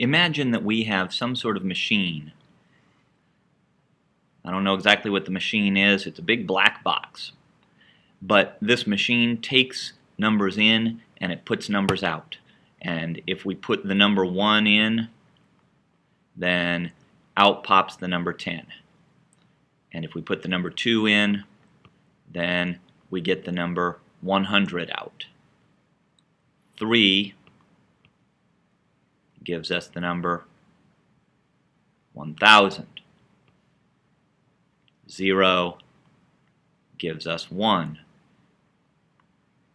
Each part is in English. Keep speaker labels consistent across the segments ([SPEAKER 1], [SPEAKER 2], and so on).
[SPEAKER 1] Imagine that we have some sort of machine. I don't know exactly what the machine is. It's a big black box. But this machine takes numbers in and it puts numbers out. And if we put the number 1 in, then out pops the number 10. And if we put the number 2 in, then we get the number 100 out. 3 gives us the number 1,000. 0 gives us 1.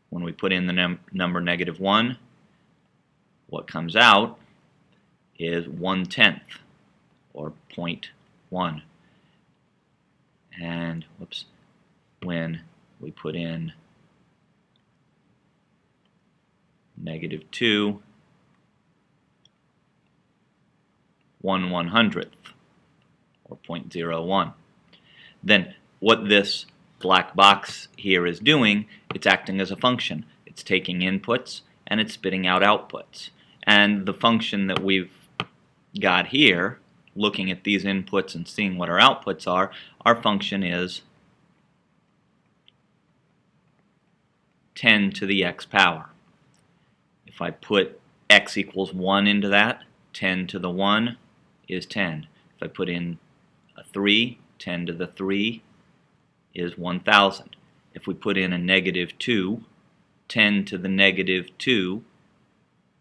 [SPEAKER 1] When we put in the number -1, what comes out is 1/10, or 0.1. And when we put in -2, 1/100th, or 0.01. Then what this black box here is doing, it's acting as a function. It's taking inputs and it's spitting out outputs. And the function that we've got here, looking at these inputs and seeing what our outputs are, our function is 10 to the x power. If I put x equals 1 into that, 10 to the 1 is 10. If I put in a 3, 10 to the 3 is 1,000. If we put in a -2, 10 to the -2,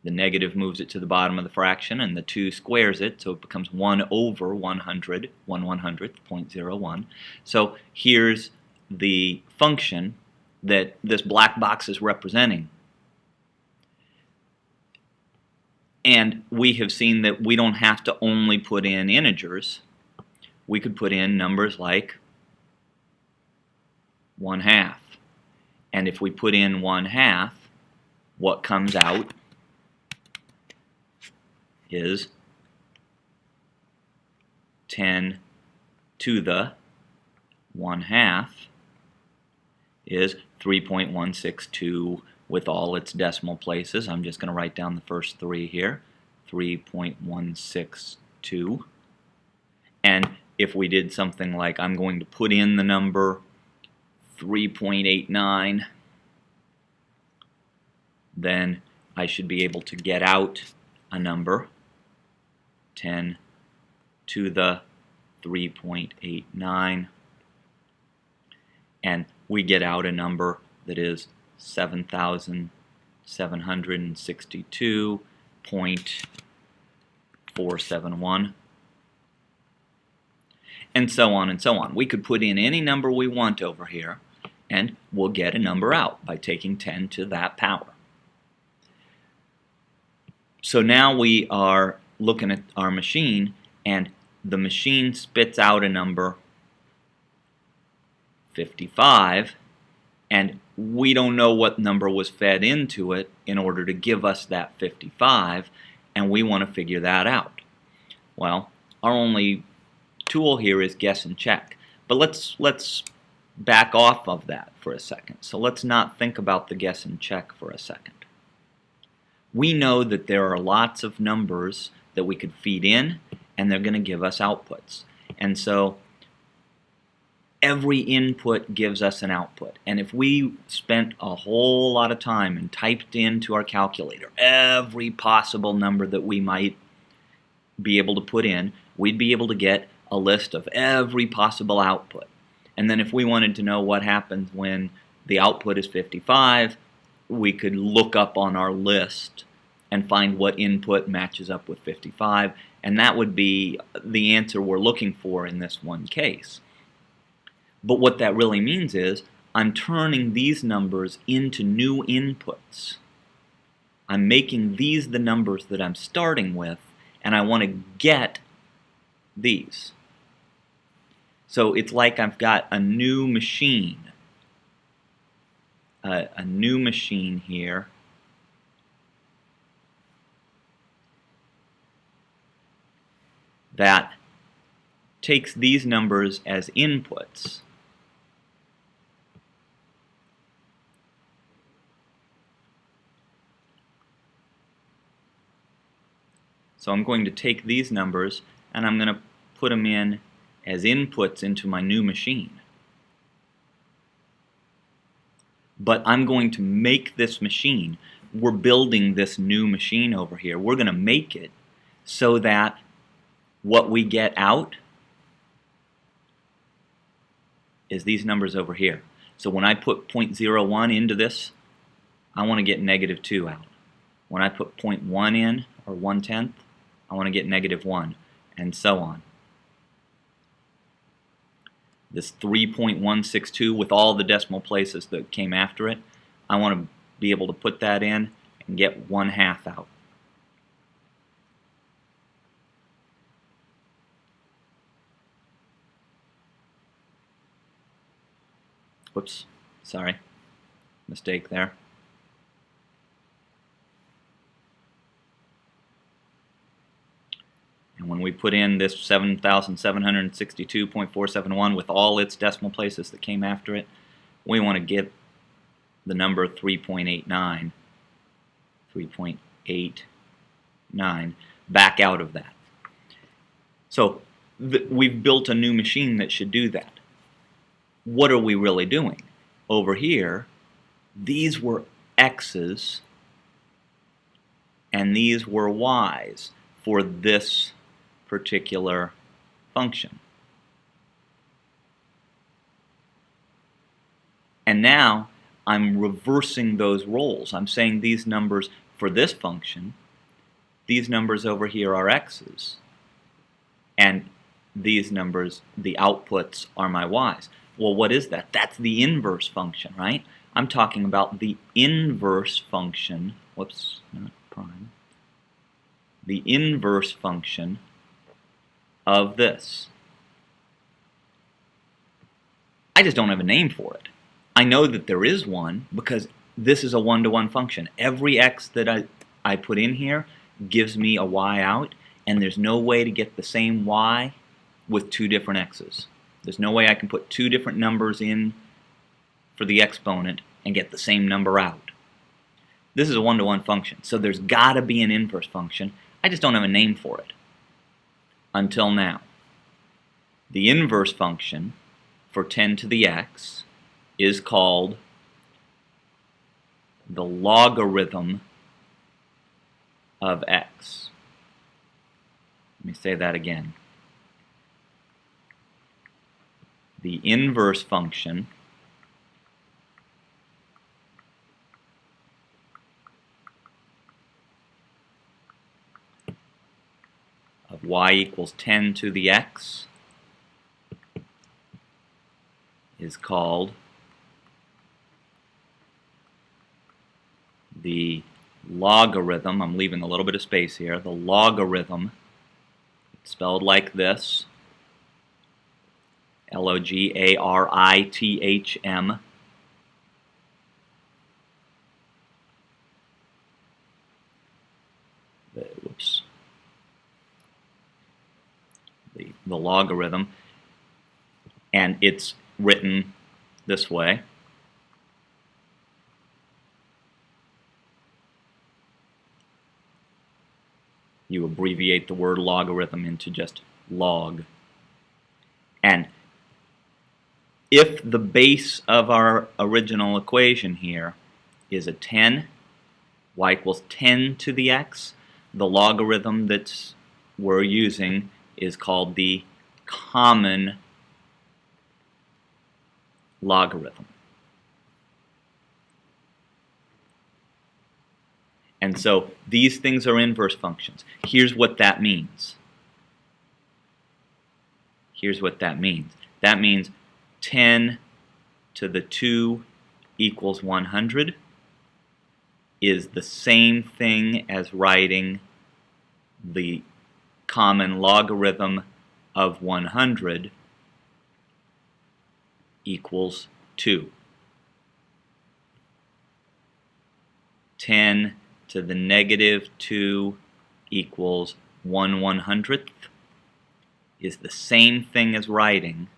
[SPEAKER 1] the negative moves it to the bottom of the fraction and the 2 squares it, so it becomes 1/100, 1/100th, 0.01. So here's the function that this black box is representing. And we have seen that we don't have to only put in integers. We could put in numbers like 1/2. And if we put in 1/2, what comes out is 10 to the 1/2 is 3.162 with all its decimal places. I'm just going to write down the first 3 here. 3.162. And if we did something like, I'm going to put in the number 3.89, then I should be able to get out a number 10 to the 3.89, and we get out a number that is 7,762.471, and so on and so on. We could put in any number we want over here and we'll get a number out by taking 10 to that power. So now we are looking at our machine, and the machine spits out a number 55, and we don't know what number was fed into it in order to give us that 55, and we want to figure that out. Well, our only tool here is guess and check. But let's back off of that for a second. So let's not think about the guess and check for a second. We know that there are lots of numbers that we could feed in, and they're going to give us outputs. And so every input gives us an output. And if we spent a whole lot of time and typed into our calculator every possible number that we might be able to put in, we'd be able to get a list of every possible output. And then if we wanted to know what happens when the output is 55, we could look up on our list and find what input matches up with 55, and that would be the answer we're looking for in this one case. But what that really means is I'm turning these numbers into new inputs. I'm making these the numbers that I'm starting with, and I want to get these. So it's like I've got a new machine. A new machine here that takes these numbers as inputs So I'm going to take these numbers and I'm going to put them in as inputs into my new machine. But I'm going to make this machine. We're building this new machine over here. We're going to make it so that what we get out is these numbers over here. So when I put 0.01 into this, I want to get -2 out. When I put 0.1 in, or 1/10, I want to get -1, and so on. This 3.162 with all the decimal places that came after it, I want to be able to put that in and get 1/2 out. Whoops, sorry, mistake there. And when we put in this 7,762.471 with all its decimal places that came after it, we want to get the number 3.89 back out of that. So we've built a new machine that should do that. What are we really doing? Over here, these were x's and these were y's for this particular function. And now I'm reversing those roles. I'm saying these numbers for this function, these numbers over here are x's, and these numbers, the outputs, are my y's. Well, what is that? That's the inverse function, right? I'm talking about the inverse function, whoops, not prime, the inverse function of this. I just don't have a name for it. I know that there is one because this is a one-to-one function. Every x that I put in here gives me a y out, and there's no way to get the same y with two different x's. There's no way I can put two different numbers in for the exponent and get the same number out. This is a one-to-one function, so there's got to be an inverse function. I just don't have a name for it until now. The inverse function for 10 to the x is called the logarithm of x. Let me say that again. The inverse function of y equals 10 to the x is called the logarithm, I'm leaving a little bit of space here, the logarithm, spelled like this, L-O-G-A-R-I-T-H-M, whoops, the logarithm, and it's written this way. You abbreviate the word logarithm into just log. And if the base of our original equation here is a 10, y equals 10 to the x, the logarithm that we're using is called the common logarithm. And so these things are inverse functions. Here's what that means. Here's what that means. That means 10 to the 2 equals 100 is the same thing as writing the common logarithm of 100 equals 2. 10 to the negative 2 equals 1/100th is the same thing as writing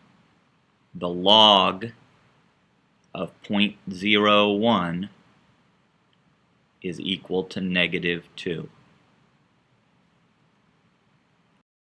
[SPEAKER 1] the log of 0.01 is equal to -2.